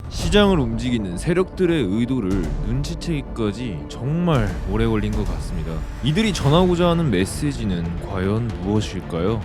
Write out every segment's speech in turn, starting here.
시장을 움직이는 세력들의 의도를 눈치채기까지 정말 오래 걸린 것 같습니다. 이들이 전하고자 하는 메시지는 과연 무엇일까요?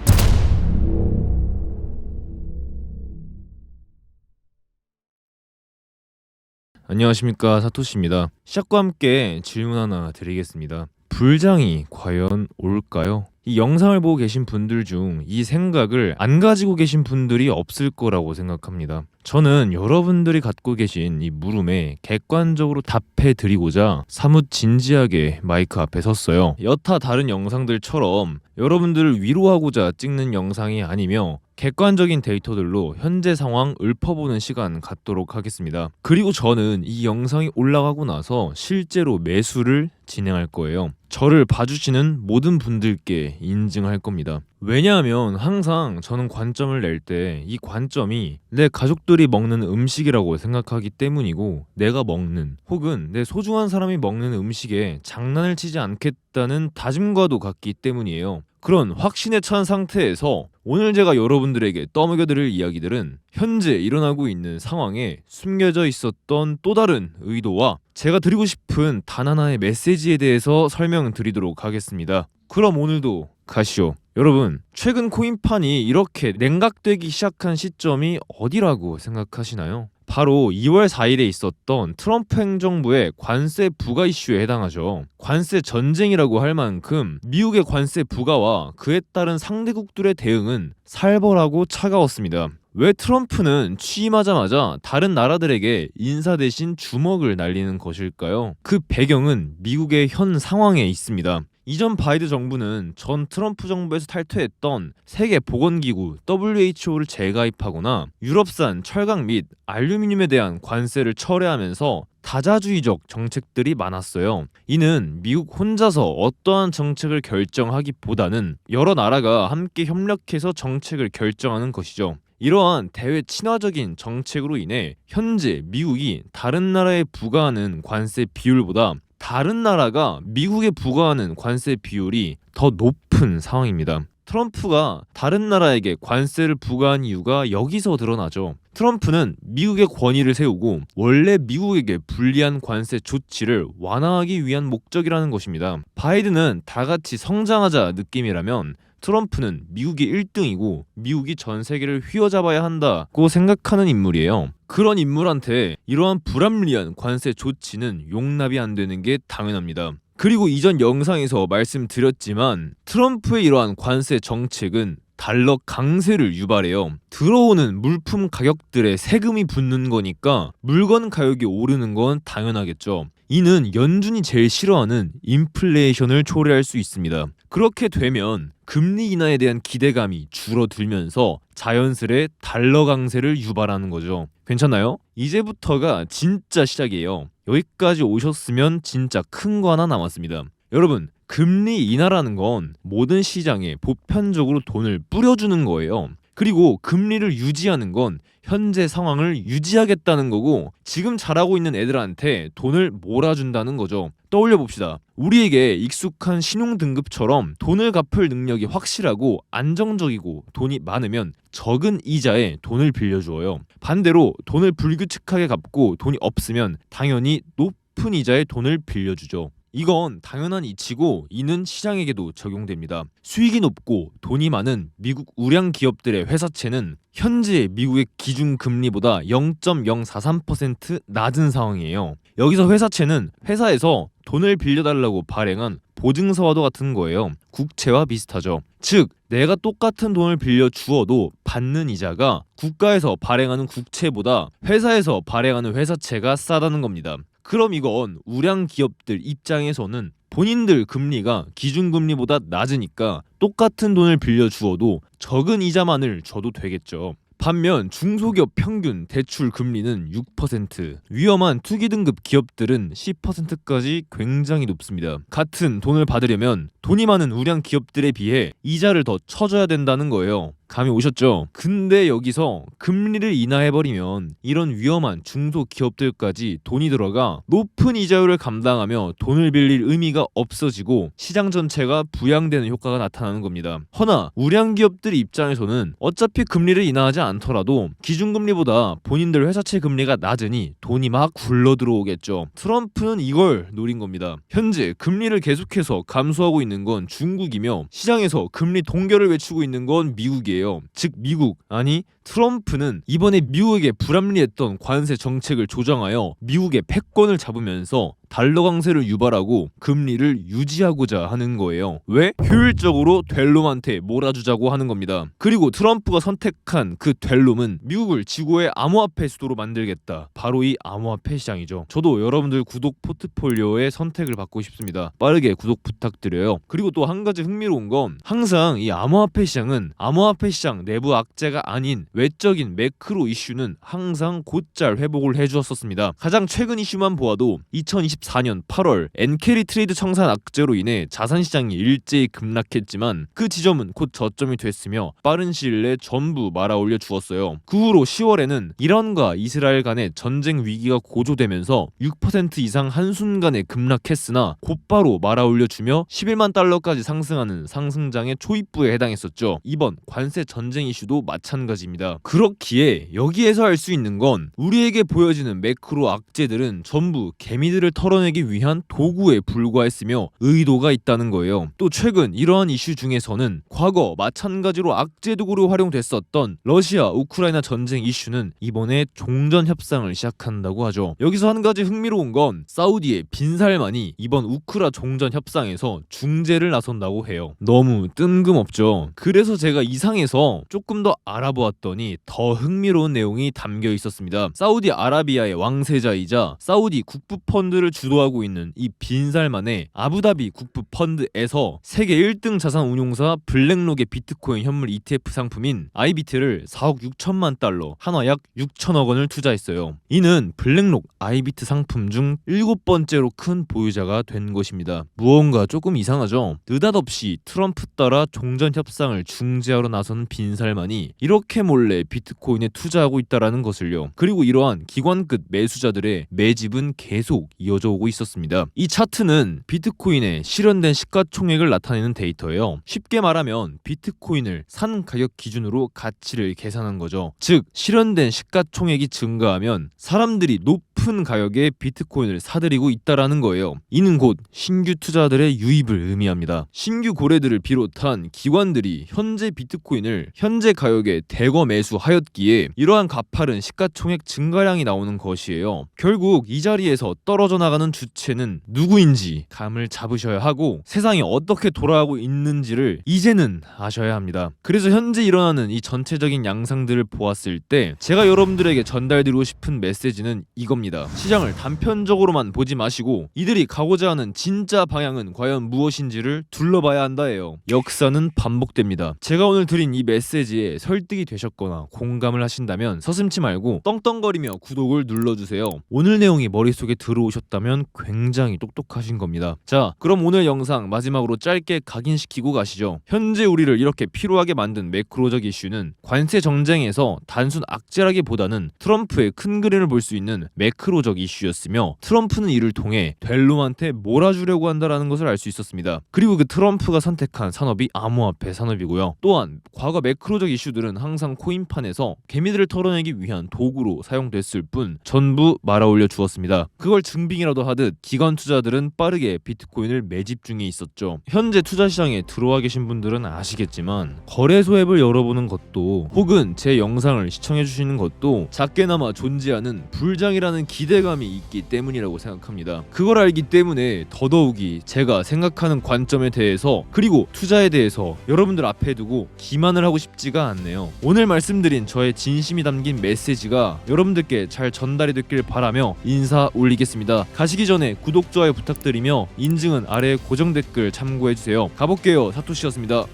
안녕하십니까, 사토시입니다. 시작과 함께 질문 하나 드리겠습니다. 불장이 과연 올까요? 이 영상을 보고 계신 분들 중 이 생각을 안 가지고 계신 분들이 없을 거라고 생각합니다. 저는 여러분들이 갖고 계신 이 물음에 객관적으로 답해 드리고자 사뭇 진지하게 마이크 앞에 섰어요. 여타 다른 영상들처럼 여러분들을 위로하고자 찍는 영상이 아니며 객관적인 데이터들로 현재 상황 읊어보는 시간 갖도록 하겠습니다. 그리고 저는 이 영상이 올라가고 나서 실제로 매수를 진행할 거예요. 저를 봐주시는 모든 분들께 인증할 겁니다. 왜냐하면 항상 저는 관점을 낼 때 이 관점이 내 가족들이 먹는 음식이라고 생각하기 때문이고, 내가 먹는 혹은 내 소중한 사람이 먹는 음식에 장난을 치지 않겠다는 다짐과도 같기 때문이에요. 그런 확신에 찬 상태에서 오늘 제가 여러분들에게 떠먹여드릴 이야기들은 현재 일어나고 있는 상황에 숨겨져 있었던 또 다른 의도와 제가 드리고 싶은 단 하나의 메시지에 대해서 설명드리도록 하겠습니다. 그럼 오늘도 가시오. 여러분, 최근 코인판이 이렇게 냉각되기 시작한 시점이 어디라고 생각하시나요? 바로 2월 4일에 있었던 트럼프 행정부의 관세 부과 이슈에 해당하죠. 관세 전쟁이라고 할 만큼 미국의 관세 부과와 그에 따른 상대국들의 대응은 살벌하고 차가웠습니다. 왜 트럼프는 취임하자마자 다른 나라들에게 인사 대신 주먹을 날리는 것일까요? 그 배경은 미국의 현 상황에 있습니다. 이전 바이든 정부는 전 트럼프 정부에서 탈퇴했던 세계보건기구 WHO를 재가입하거나 유럽산 철강 및 알루미늄에 대한 관세를 철회하면서 다자주의적 정책들이 많았어요. 이는 미국 혼자서 어떠한 정책을 결정하기보다는 여러 나라가 함께 협력해서 정책을 결정하는 것이죠. 이러한 대외 친화적인 정책으로 인해 현재 미국이 다른 나라에 부과하는 관세 비율보다 다른 나라가 미국에 부과하는 관세 비율이 더 높은 상황입니다. 트럼프가 다른 나라에게 관세를 부과한 이유가 여기서 드러나죠. 트럼프는 미국의 권위를 세우고 원래 미국에게 불리한 관세 조치를 완화하기 위한 목적이라는 것입니다. 바이든은 다같이 성장하자 느낌이라면 트럼프는 미국이 1등이고 미국이 전 세계를 휘어잡아야 한다고 생각하는 인물이에요. 그런 인물한테 이러한 불합리한 관세 조치는 용납이 안 되는 게 당연합니다. 그리고 이전 영상에서 말씀드렸지만 트럼프의 이러한 관세 정책은 달러 강세를 유발해요. 들어오는 물품 가격들에 세금이 붙는 거니까 물건 가격이 오르는 건 당연하겠죠. 이는 연준이 제일 싫어하는 인플레이션을 초래할 수 있습니다. 그렇게 되면 금리 인하에 대한 기대감이 줄어들면서 자연스레 달러 강세를 유발하는 거죠. 괜찮나요? 이제부터가 진짜 시작이에요. 여기까지 오셨으면 진짜 큰 거 하나 남았습니다. 여러분, 금리 인하라는 건 모든 시장에 보편적으로 돈을 뿌려주는 거예요. 그리고 금리를 유지하는 건 현재 상황을 유지하겠다는 거고, 지금 잘하고 있는 애들한테 돈을 몰아준다는 거죠. 떠올려 봅시다. 우리에게 익숙한 신용등급처럼 돈을 갚을 능력이 확실하고 안정적이고 돈이 많으면 적은 이자에 돈을 빌려주어요. 반대로 돈을 불규칙하게 갚고 돈이 없으면 당연히 높은 이자에 돈을 빌려주죠. 이건 당연한 이치고 이는 시장에게도 적용됩니다. 수익이 높고 돈이 많은 미국 우량 기업들의 회사채는 현재 미국의 기준금리보다 0.043% 낮은 상황이에요. 여기서 회사채는 회사에서 돈을 빌려달라고 발행한 보증서와도 같은 거예요. 국채와 비슷하죠. 즉, 내가 똑같은 돈을 빌려 주어도 받는 이자가 국가에서 발행하는 국채보다 회사에서 발행하는 회사채가 싸다는 겁니다. 그럼 이건 우량 기업들 입장에서는 본인들 금리가 기준금리보다 낮으니까 똑같은 돈을 빌려 주어도 적은 이자만을 줘도 되겠죠. 반면 중소기업 평균 대출 금리는 6%, 위험한 투기 등급 기업들은 10%까지 굉장히 높습니다. 같은 돈을 받으려면 돈이 많은 우량 기업들에 비해 이자를 더 쳐줘야 된다는 거예요. 감이 오셨죠? 근데 여기서 금리를 인하해버리면 이런 위험한 중소기업들까지 돈이 들어가 높은 이자율을 감당하며 돈을 빌릴 의미가 없어지고 시장 전체가 부양되는 효과가 나타나는 겁니다. 허나 우량 기업들 입장에서는 어차피 금리를 인하하지 않더라도 기준금리보다 본인들 회사채 금리가 낮으니 돈이 막 굴러 들어오겠죠. 트럼프는 이걸 노린 겁니다. 현재 금리를 계속해서 감소하고 있는 건 중국이며 시장에서 금리 동결을 외치고 있는 건 미국이에요. 즉 미국, 아니 트럼프는 이번에 미국에게 불합리했던 관세 정책을 조정하여 미국의 패권을 잡으면서 달러 강세를 유발하고 금리를 유지하고자 하는 거예요. 왜? 효율적으로 델롬한테 몰아주자고 하는 겁니다. 그리고 트럼프가 선택한 그 델롬은 미국을 지구의 암호화폐 수도로 만들겠다. 바로 이 암호화폐 시장이죠. 저도 여러분들 구독 포트폴리오에 선택을 받고 싶습니다. 빠르게 구독 부탁드려요. 그리고 또 한 가지 흥미로운 건 항상 이 암호화폐 시장은 암호화폐 시장 내부 악재가 아닌 외적인 매크로 이슈는 항상 곧잘 회복을 해주었었습니다. 가장 최근 이슈만 보아도 2024년 8월 엔캐리 트레이드 청산 악재로 인해 자산시장이 일제히 급락했지만 그 지점은 곧 저점이 됐으며 빠른 시일 내 전부 말아올려 주었어요. 그 후로 10월에는 이란과 이스라엘 간의 전쟁 위기가 고조되면서 6% 이상 한순간에 급락했으나 곧바로 말아올려 주며 11만 달러까지 상승하는 상승장의 초입부에 해당했었죠. 이번 관세 전쟁 이슈도 마찬가지입니다. 그렇기에 여기에서 알 수 있는 건 우리에게 보여지는 매크로 악재들은 전부 개미들을 털어내기 위한 도구에 불과했으며 의도가 있다는 거예요. 또 최근 이러한 이슈 중에서는 과거 마찬가지로 악재 도구로 활용됐었던 러시아 우크라이나 전쟁 이슈는 이번에 종전 협상을 시작한다고 하죠. 여기서 한 가지 흥미로운 건 사우디의 빈살만이 이번 우크라 종전 협상에서 중재를 나선다고 해요. 너무 뜬금없죠. 그래서 제가 이상해서 조금 더 알아보았더니 더 흥미로운 내용이 담겨 있었습니다. 사우디아라비아의 왕세자이자 사우디 국부 펀드를 주도하고 있는 이 빈살만의 아부다비 국부 펀드에서 세계 1등 자산 운용사 블랙록의 비트코인 현물 ETF 상품인 아이비트를 4억 6천만 달러, 한화 약 6천억 원을 투자했어요. 이는 블랙록 아이비트 상품 중 7번째로 큰 보유자가 된 것입니다. 무언가 조금 이상하죠? 느닷없이 트럼프 따라 종전 협상을 중재하러 나서는 빈살만이 이렇게 몰래 비트코인에 투자하고 있다라는 것을요. 그리고 이러한 기관급 매수자들의 매집은 계속 이어져 오고 있었습니다. 이 차트는 비트코인의 실현된 시가총액을 나타내는 데이터예요. 쉽게 말하면 비트코인을 산 가격 기준으로 가치를 계산한 거죠. 즉 실현된 시가총액이 증가하면 사람들이 높은 가격에 비트코인을 사들이고 있다라는 거예요. 이는 곧 신규 투자들의 유입을 의미합니다. 신규 고래들을 비롯한 기관들이 현재 비트코인을 현재 가격에 대거 매수하였기에 이러한 가파른 시가총액 증가량이 나오는 것이에요. 결국 이 자리에서 떨어져 나가는 주체는 누구인지 감을 잡으셔야 하고 세상이 어떻게 돌아가고 있는지를 이제는 아셔야 합니다. 그래서 현재 일어나는 이 전체적인 양상들을 보았을 때 제가 여러분들에게 전달드리고 싶은 메시지는 이겁니다. 시장을 단편적으로만 보지 마시고 이들이 가고자 하는 진짜 방향은 과연 무엇인지를 둘러봐야 한다예요. 역사는 반복됩니다. 제가 오늘 드린 이 메시지에 설득이 되셨거나 공감을 하신다면 서슴지 말고 떵떵거리며 구독을 눌러주세요. 오늘 내용이 머릿속에 들어오셨다면 굉장히 똑똑하신 겁니다. 자, 그럼 오늘 영상 마지막으로 짧게 각인시키고 가시죠. 현재 우리를 이렇게 피로하게 만든 매크로적 이슈는 관세 정쟁에서 단순 악재라기보다는 트럼프의 큰 그림을 볼 수 있는 매크로적 이슈였으며 트럼프는 이를 통해 델롬한테 몰아주려고 한다라는 것을 알 수 있었습니다. 그리고 그 트럼프가 선택한 산업이 암호화폐 산업이고요. 또한 과거 매크로적 이슈들은 항상 코인판에서 개미들을 털어내기 위한 도구로 사용됐을 뿐 전부 말아올려 주었습니다. 그걸 증빙이라도 하듯 기관 투자들은 빠르게 비트코인을 매집 중에 있었죠. 현재 투자 시장에 들어와 계신 분들은 아시겠지만 거래소 앱을 열어보는 것도 혹은 제 영상을 시청해 주시는 것도 작게나마 존재하는 불장이라는 기대감이 있기 때문이라고 생각합니다. 그걸 알기 때문에 더더욱이 제가 생각하는 관점에 대해서 그리고 투자에 대해서 여러분들 앞에 두고 기만을 하고 싶지가 않네요. 오늘 말씀드린 저의 진심이 담긴 메시지가 여러분들께 잘 전달이 됐길 바라며 인사 올리겠습니다. 가시기 전에 구독, 좋아요 부탁드리며 인증은 아래 고정 댓글 참고해주세요. 가볼게요. 사토시였습니다.